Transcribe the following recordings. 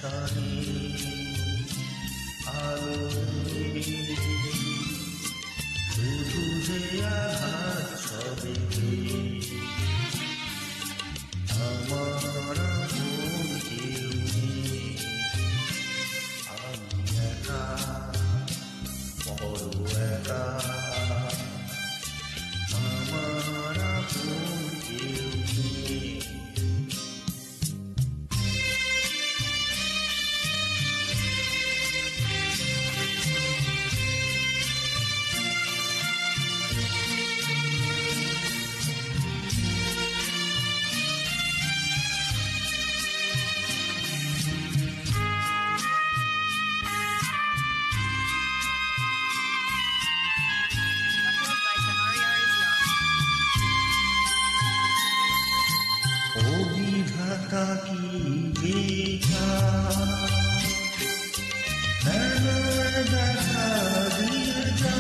আশারে আলোরে শুধু যে আঘাত সবে আমার আপন কেউ নেই। আমি একা, বড় একা, আমার আপন কেউ নেই। ও বিধাতা কি দেখা কেন দেখা দিয়ে যা।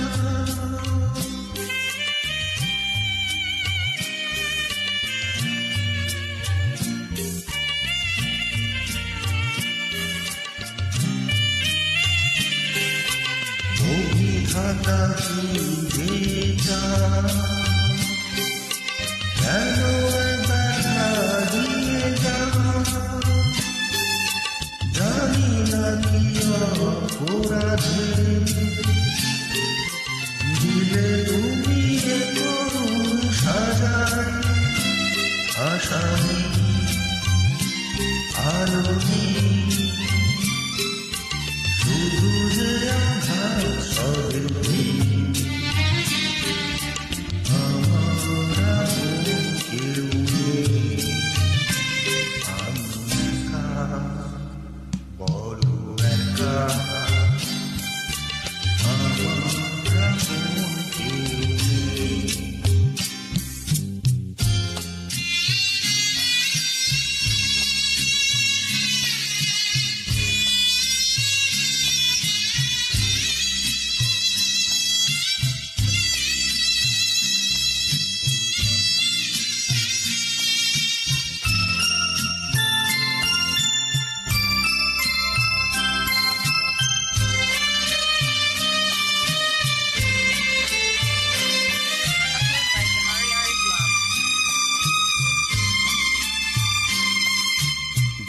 ও বিধাতা কি দেখা কেন দেখা দিয়ে যা। জানি না কি অপরাধে দিলে তুমি এ করুণ সাজায়। আসামি আলোনি শুধু যে আঘাত সবে আমার আপন কেউ নেই। আমি একা, বড় একা, আমার আপন কেউ নেই।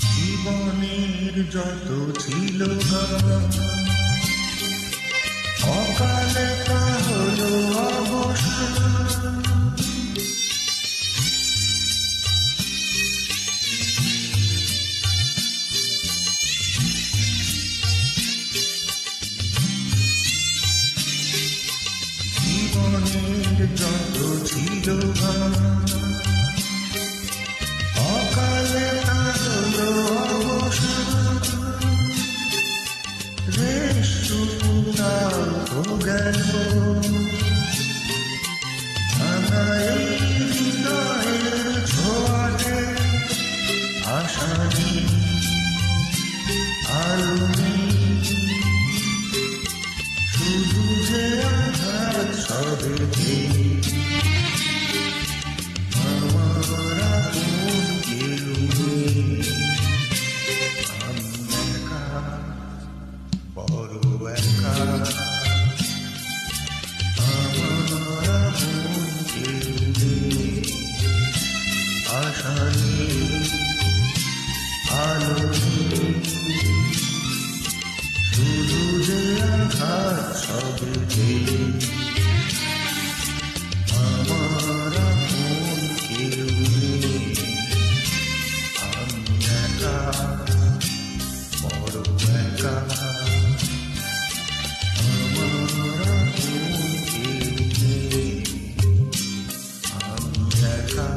জীবনের যত ছিল অকালে তা হলো অবসান। জীবনের যত ছিল অকালে তা হলো অবসান। রেশমুনাও তো গেল ভাঙা এই হৃদয়ের ছোঁয়াতে। আশা নেই, আলো নেই, শুধু যে আঘাত সবে আমার আপন কেউ নেই। আমি একা, বড় একা, আমার আপন কেউ নেই। আশা নেই, আলো নেই, শুধু যে আঘাত সবে আমার আপন কেউ নেই। আমি একা, বড় একা, আমার আপন কেউ নেই। আমি একা।